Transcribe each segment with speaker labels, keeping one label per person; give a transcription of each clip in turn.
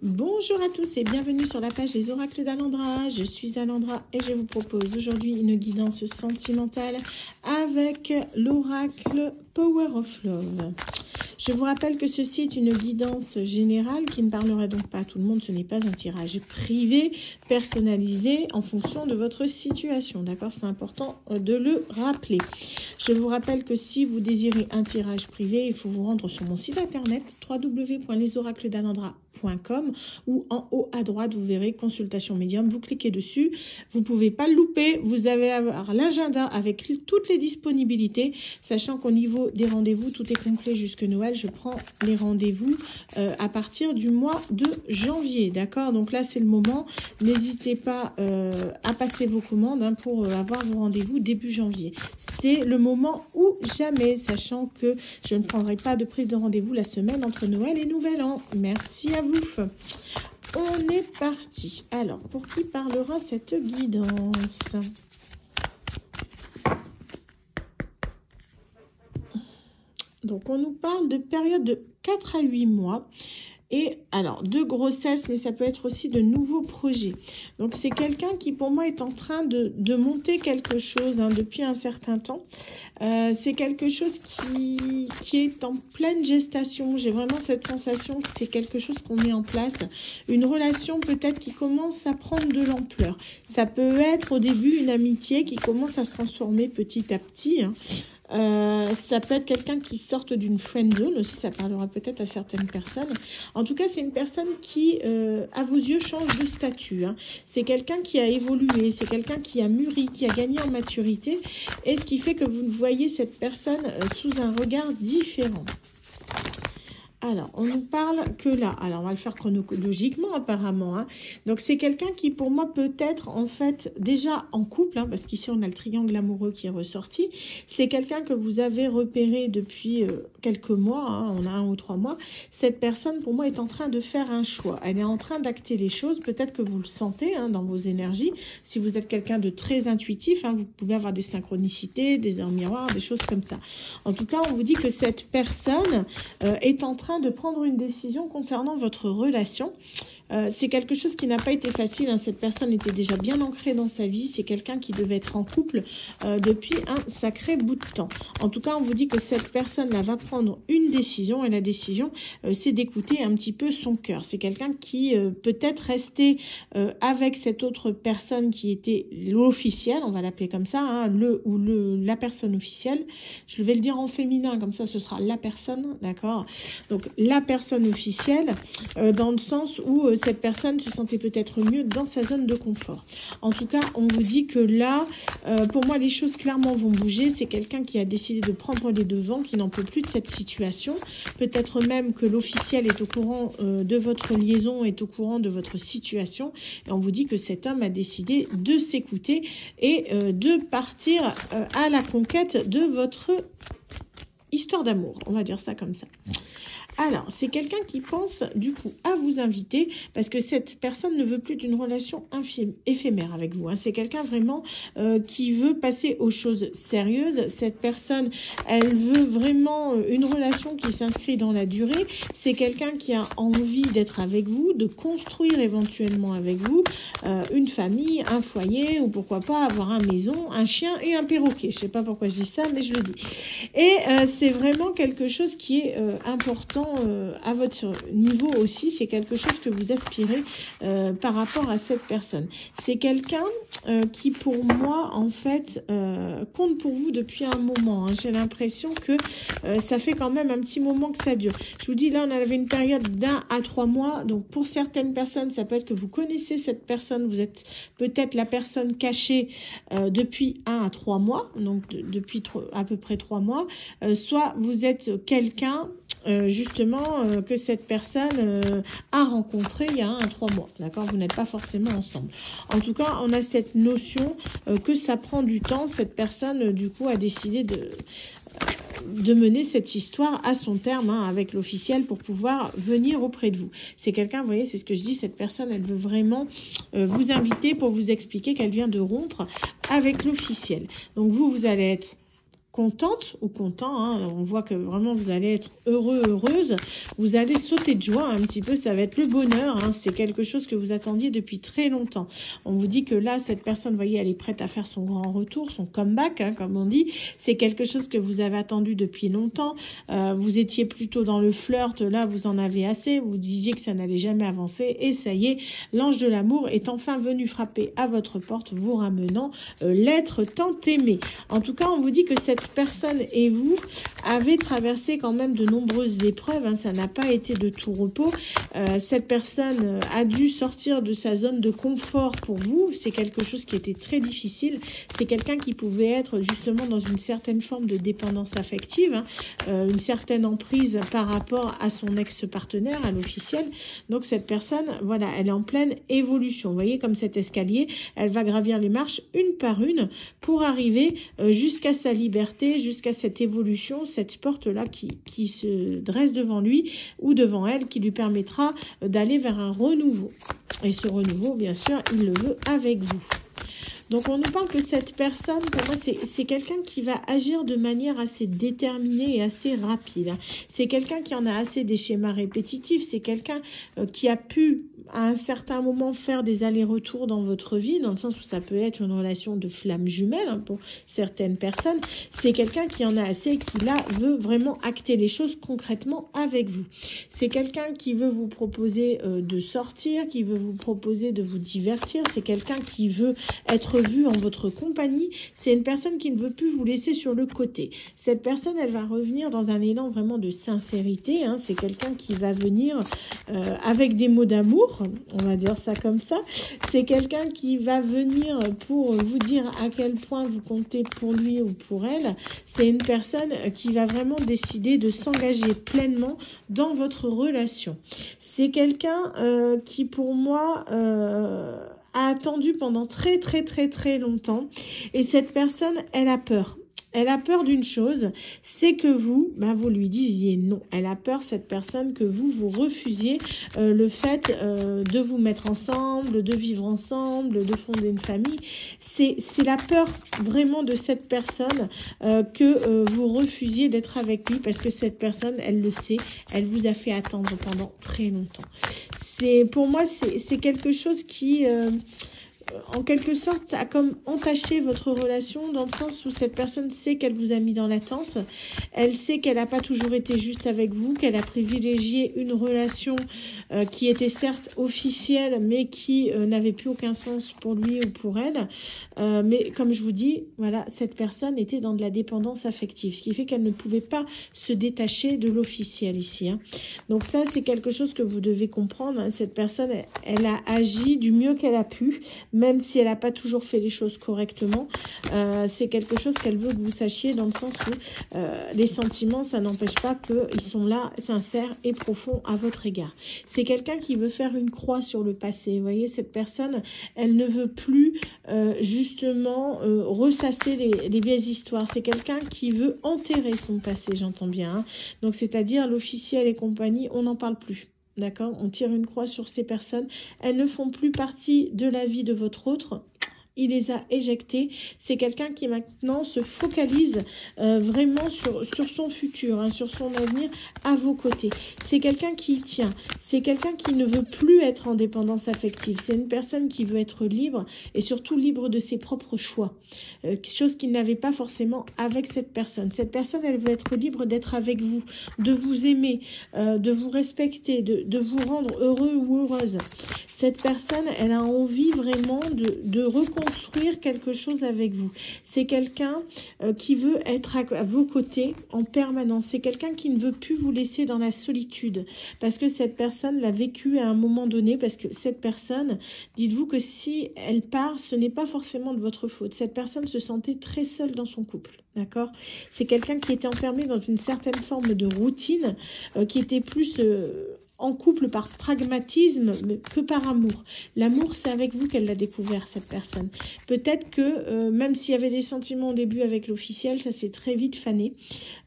Speaker 1: Bonjour à tous et bienvenue sur la page des oracles d'Alandra. Je suis Alandra et je vous propose aujourd'hui une guidance sentimentale avec l'oracle Power of Love. Je vous rappelle que ceci est une guidance générale qui ne parlera donc pas à tout le monde. Ce n'est pas un tirage privé, personnalisé en fonction de votre situation. D'accord? C'est important de le rappeler. Je vous rappelle que si vous désirez un tirage privé, il faut vous rendre sur mon site internet www.lesoracledsalandra.com ou en haut à droite, vous verrez consultation médium. Vous cliquez dessus. Vous ne pouvez pas le louper. Vous allez avoir l'agenda avec toutes les disponibilités, sachant qu'au niveau des rendez-vous, tout est complet jusque Noël. Je prends les rendez-vous à partir du mois de janvier. D'accord? Donc là, c'est le moment. N'hésitez pas à passer vos commandes pour avoir vos rendez-vous début janvier. C'est le moment ou jamais, sachant que je ne prendrai pas de prise de rendez-vous la semaine entre Noël et Nouvel An. Merci à vous. On est parti. Alors, pour qui parlera cette guidance ? Donc, on nous parle de période de 4 à 8 mois. Et alors, de grossesse, mais ça peut être aussi de nouveaux projets. Donc, c'est quelqu'un qui, pour moi, est en train de monter quelque chose depuis un certain temps. C'est quelque chose qui est en pleine gestation. J'ai vraiment cette sensation que c'est quelque chose qu'on met en place. Une relation peut-être qui commence à prendre de l'ampleur. Ça peut être au début une amitié qui commence à se transformer petit à petit. Ça peut être quelqu'un qui sorte d'une friend zone aussi, ça parlera peut-être à certaines personnes. En tout cas, c'est une personne qui, à vos yeux, change de statut. C'est quelqu'un qui a évolué, c'est quelqu'un qui a mûri, qui a gagné en maturité, et ce qui fait que vous voyez cette personne sous un regard différent. Alors, on nous parle que là. Alors, on va le faire chronologiquement apparemment. Donc, c'est quelqu'un qui, pour moi, peut être en fait déjà en couple, parce qu'ici, on a le triangle amoureux qui est ressorti. C'est quelqu'un que vous avez repéré depuis quelques mois, on a 1 ou 3 mois. Cette personne, pour moi, est en train de faire un choix. Elle est en train d'acter les choses. Peut-être que vous le sentez dans vos énergies. Si vous êtes quelqu'un de très intuitif, vous pouvez avoir des synchronicités, des heures miroirs, des choses comme ça. En tout cas, on vous dit que cette personne est en train de prendre une décision concernant votre relation. C'est quelque chose qui n'a pas été facile. Cette personne était déjà bien ancrée dans sa vie. C'est quelqu'un qui devait être en couple depuis un sacré bout de temps. En tout cas, on vous dit que cette personne-là va prendre une décision. Et la décision, c'est d'écouter un petit peu son cœur. C'est quelqu'un qui peut-être restait avec cette autre personne qui était l'officiel. On va l'appeler comme ça, la personne officielle. Je vais le dire en féminin, comme ça, ce sera la personne, d'accord? Donc, la personne officielle, dans le sens où cette personne se sentait peut-être mieux dans sa zone de confort. En tout cas, on vous dit que là, pour moi, les choses clairement vont bouger. C'est quelqu'un qui a décidé de prendre les devants, qui n'en peut plus de cette situation. Peut-être même que l'officiel est au courant de votre liaison, est au courant de votre situation. Et on vous dit que cet homme a décidé de s'écouter et de partir à la conquête de votre histoire d'amour. On va dire ça comme ça. Alors, c'est quelqu'un qui pense, du coup, à vous inviter, parce que cette personne ne veut plus d'une relation éphémère avec vous. C'est quelqu'un vraiment qui veut passer aux choses sérieuses. Cette personne, elle veut vraiment une relation qui s'inscrit dans la durée. C'est quelqu'un qui a envie d'être avec vous, de construire éventuellement avec vous une famille, un foyer, ou pourquoi pas avoir une maison, un chien et un perroquet. Je sais pas pourquoi je dis ça, mais je le dis. Et c'est vraiment quelque chose qui est important à votre niveau aussi. C'est quelque chose que vous aspirez par rapport à cette personne. C'est quelqu'un qui, pour moi, en fait, compte pour vous depuis un moment. J'ai l'impression que ça fait quand même un petit moment que ça dure. Je vous dis, là, on avait une période d'1 à 3 mois. Donc, pour certaines personnes, ça peut être que vous connaissez cette personne. Vous êtes peut-être la personne cachée depuis 1 à 3 mois. Donc, depuis à peu près 3 mois. Soit vous êtes quelqu'un justement que cette personne a rencontré il y a 1 à 3 mois, d'accord? Vous n'êtes pas forcément ensemble. En tout cas, on a cette notion que ça prend du temps. Cette personne, du coup, a décidé de mener cette histoire à son terme avec l'officiel pour pouvoir venir auprès de vous. C'est quelqu'un, vous voyez, c'est ce que je dis, cette personne, elle veut vraiment vous inviter pour vous expliquer qu'elle vient de rompre avec l'officiel. Donc vous allez être contente ou content, hein, on voit que vraiment vous allez être heureux, heureuse, vous allez sauter de joie un petit peu, ça va être le bonheur, hein, c'est quelque chose que vous attendiez depuis très longtemps. On vous dit que là, cette personne, vous voyez, elle est prête à faire son grand retour, son comeback, hein, comme on dit, c'est quelque chose que vous avez attendu depuis longtemps, vous étiez plutôt dans le flirt, là vous en avez assez, vous disiez que ça n'allait jamais avancer, et ça y est, l'ange de l'amour est enfin venu frapper à votre porte, vous ramenant l'être tant aimé. En tout cas, on vous dit que cette personne et vous avez traversé quand même de nombreuses épreuves, hein, ça n'a pas été de tout repos. Cette personne a dû sortir de sa zone de confort pour vous, c'est quelque chose qui était très difficile, c'est quelqu'un qui pouvait être justement dans une certaine forme de dépendance affective, hein, une certaine emprise par rapport à son ex-partenaire, à l'officiel. Donc cette personne, voilà, elle est en pleine évolution. Vous voyez, comme cet escalier, elle va gravir les marches une par une pour arriver jusqu'à sa liberté, jusqu'à cette évolution, cette porte-là qui se dresse devant lui ou devant elle, qui lui permettra d'aller vers un renouveau. Et ce renouveau, bien sûr, il le veut avec vous. Donc on nous parle que cette personne, pour moi, c'est quelqu'un qui va agir de manière assez déterminée et assez rapide. C'est quelqu'un qui en a assez des schémas répétitifs. C'est quelqu'un qui a pu, à un certain moment, faire des allers-retours dans votre vie, dans le sens où ça peut être une relation de flamme jumelle, hein, pour certaines personnes. C'est quelqu'un qui en a assez et qui, là, veut vraiment acter les choses concrètement avec vous. C'est quelqu'un qui veut vous proposer de sortir, qui veut vous proposer de vous divertir. C'est quelqu'un qui veut être vu en votre compagnie. C'est une personne qui ne veut plus vous laisser sur le côté. Cette personne, elle va revenir dans un élan vraiment de sincérité, hein. C'est quelqu'un qui va venir avec des mots d'amour, on va dire ça comme ça. C'est quelqu'un qui va venir pour vous dire à quel point vous comptez pour lui ou pour elle. C'est une personne qui va vraiment décider de s'engager pleinement dans votre relation. C'est quelqu'un qui, pour moi, a attendu pendant très longtemps, et cette personne, elle a peur. Elle a peur d'une chose, c'est que vous, vous lui disiez non. Elle a peur, cette personne, que vous refusiez le fait de vous mettre ensemble, de vivre ensemble, de fonder une famille. C'est la peur vraiment de cette personne que vous refusiez d'être avec lui, parce que cette personne, elle le sait, elle vous a fait attendre pendant très longtemps. Pour moi, c'est quelque chose qui... en quelque sorte, a comme entaché votre relation, dans le sens où cette personne sait qu'elle vous a mis dans l'attente. Elle sait qu'elle n'a pas toujours été juste avec vous, qu'elle a privilégié une relation qui était certes officielle, mais qui n'avait plus aucun sens pour lui ou pour elle. Mais comme je vous dis, voilà, cette personne était dans de la dépendance affective, ce qui fait qu'elle ne pouvait pas se détacher de l'officiel ici, hein. Donc ça, c'est quelque chose que vous devez comprendre, hein. Cette personne, elle a agi du mieux qu'elle a pu, même si elle n'a pas toujours fait les choses correctement. C'est quelque chose qu'elle veut que vous sachiez, dans le sens où les sentiments, ça n'empêche pas qu'ils sont là, sincères et profonds à votre égard. C'est quelqu'un qui veut faire une croix sur le passé. Vous voyez, cette personne, elle ne veut plus justement ressasser les vieilles histoires. C'est quelqu'un qui veut enterrer son passé, j'entends bien, hein. Donc, c'est-à-dire l'officiel et compagnie, on n'en parle plus. D'accord, on tire une croix sur ces personnes. Elles ne font plus partie de la vie de votre autre. Il les a éjectés. C'est quelqu'un qui maintenant se focalise vraiment sur son futur, hein, sur son avenir à vos côtés. C'est quelqu'un qui y tient. C'est quelqu'un qui ne veut plus être en dépendance affective. C'est une personne qui veut être libre, et surtout libre de ses propres choix. Chose qu'il n'avait pas forcément avec cette personne. Cette personne, elle veut être libre d'être avec vous, de vous aimer, de vous respecter, de vous rendre heureux ou heureuse. Cette personne, elle a envie vraiment de reconstruire quelque chose avec vous. C'est quelqu'un qui veut être à vos côtés en permanence. C'est quelqu'un qui ne veut plus vous laisser dans la solitude, parce que cette personne l'a vécu à un moment donné, parce que cette personne, dites-vous que si elle part, ce n'est pas forcément de votre faute. Cette personne se sentait très seule dans son couple. D'accord? C'est quelqu'un qui était enfermé dans une certaine forme de routine, qui était plus... en couple par pragmatisme que par amour. L'amour, c'est avec vous qu'elle l'a découvert, cette personne. Peut-être que, même s'il y avait des sentiments au début avec l'officiel, ça s'est très vite fané.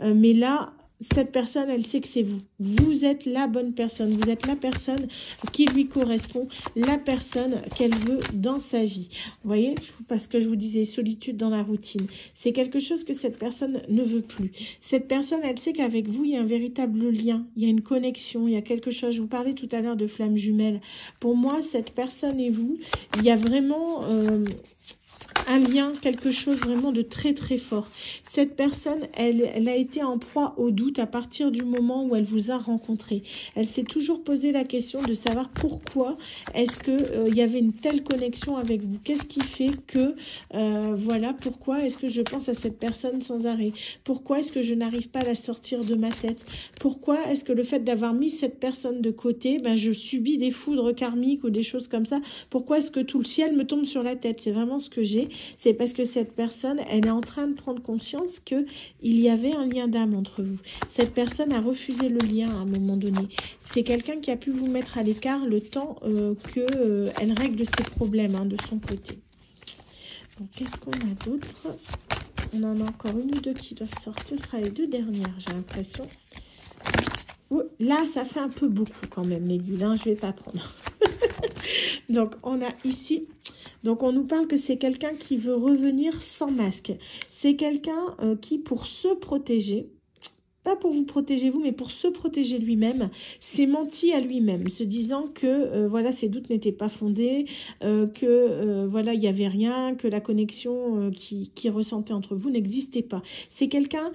Speaker 1: Mais là, cette personne, elle sait que c'est vous. Vous êtes la bonne personne. Vous êtes la personne qui lui correspond, la personne qu'elle veut dans sa vie. Vous voyez, parce que je vous disais, solitude dans la routine. C'est quelque chose que cette personne ne veut plus. Cette personne, elle sait qu'avec vous, il y a un véritable lien. Il y a une connexion, il y a quelque chose. Je vous parlais tout à l'heure de flammes jumelles. Pour moi, cette personne et vous, il y a vraiment... un lien, quelque chose vraiment de très très fort. Cette personne, elle a été en proie au doute à partir du moment où elle vous a rencontré. Elle s'est toujours posé la question de savoir pourquoi est-ce que il y avait une telle connexion avec vous. Qu'est-ce qui fait que, voilà, pourquoi est-ce que je pense à cette personne sans arrêt? Pourquoi est-ce que je n'arrive pas à la sortir de ma tête? Pourquoi est-ce que le fait d'avoir mis cette personne de côté, ben, je subis des foudres karmiques ou des choses comme ça? Pourquoi est-ce que tout le ciel me tombe sur la tête? C'est vraiment ce que j'ai. C'est parce que cette personne, elle est en train de prendre conscience qu'il y avait un lien d'âme entre vous. Cette personne a refusé le lien à un moment donné. C'est quelqu'un qui a pu vous mettre à l'écart le temps qu'elle règle ses problèmes hein, de son côté. Donc, qu'est-ce qu'on a d'autre? On en a encore une ou deux qui doivent sortir. Ce sera les deux dernières, j'ai l'impression. Là, ça fait un peu beaucoup quand même, les guides. Hein, je ne vais pas prendre. Donc, on a ici... Donc, on nous parle que c'est quelqu'un qui veut revenir sans masque. C'est quelqu'un qui, pour se protéger, pas pour vous protéger vous, mais pour se protéger lui-même, s'est menti à lui-même, se disant que voilà, ses doutes n'étaient pas fondés, voilà, il n'y avait rien, que la connexion qui ressentait entre vous n'existait pas. C'est quelqu'un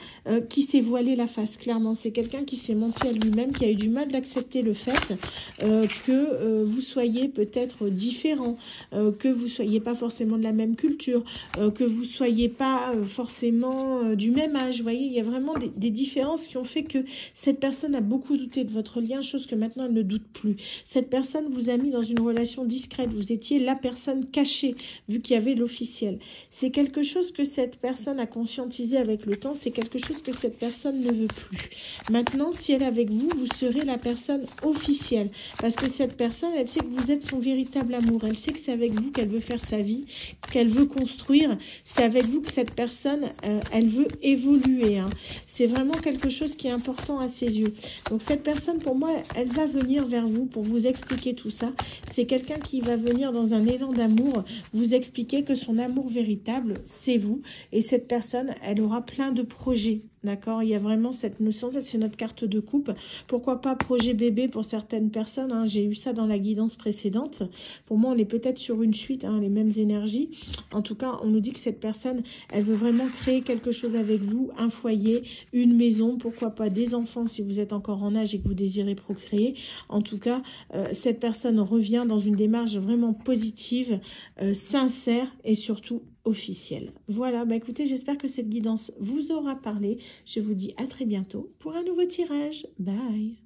Speaker 1: qui s'est voilé la face, clairement. C'est quelqu'un qui s'est menti à lui-même, qui a eu du mal d'accepter le fait que vous soyez peut-être différent, que vous soyez pas forcément de la même culture, que vous soyez pas forcément du même âge. Vous voyez, il y a vraiment des différences qui ont fait que cette personne a beaucoup douté de votre lien, chose que maintenant elle ne doute plus. Cette personne vous a mis dans une relation discrète, vous étiez la personne cachée, vu qu'il y avait l'officiel. C'est quelque chose que cette personne a conscientisé avec le temps, c'est quelque chose que cette personne ne veut plus. Maintenant, si elle est avec vous, vous serez la personne officielle, parce que cette personne, elle sait que vous êtes son véritable amour, elle sait que c'est avec vous qu'elle veut faire sa vie, qu'elle veut construire, c'est avec vous que cette personne, elle veut évoluer. Hein. C'est vraiment quelque chose qui est important à ses yeux. Donc cette personne, pour moi, elle va venir vers vous pour vous expliquer tout ça. C'est quelqu'un qui va venir dans un élan d'amour, vous expliquer que son amour véritable, c'est vous. Et cette personne, elle aura plein de projets. D'accord, il y a vraiment cette notion, c'est notre carte de coupe. Pourquoi pas projet bébé pour certaines personnes, hein, j'ai eu ça dans la guidance précédente. Pour moi, on est peut-être sur une suite, hein, les mêmes énergies. En tout cas, on nous dit que cette personne, elle veut vraiment créer quelque chose avec vous, un foyer, une maison, pourquoi pas des enfants si vous êtes encore en âge et que vous désirez procréer. En tout cas, cette personne revient dans une démarche vraiment positive, sincère et surtout officielle. Voilà, bah écoutez, j'espère que cette guidance vous aura parlé. Je vous dis à très bientôt pour un nouveau tirage. Bye!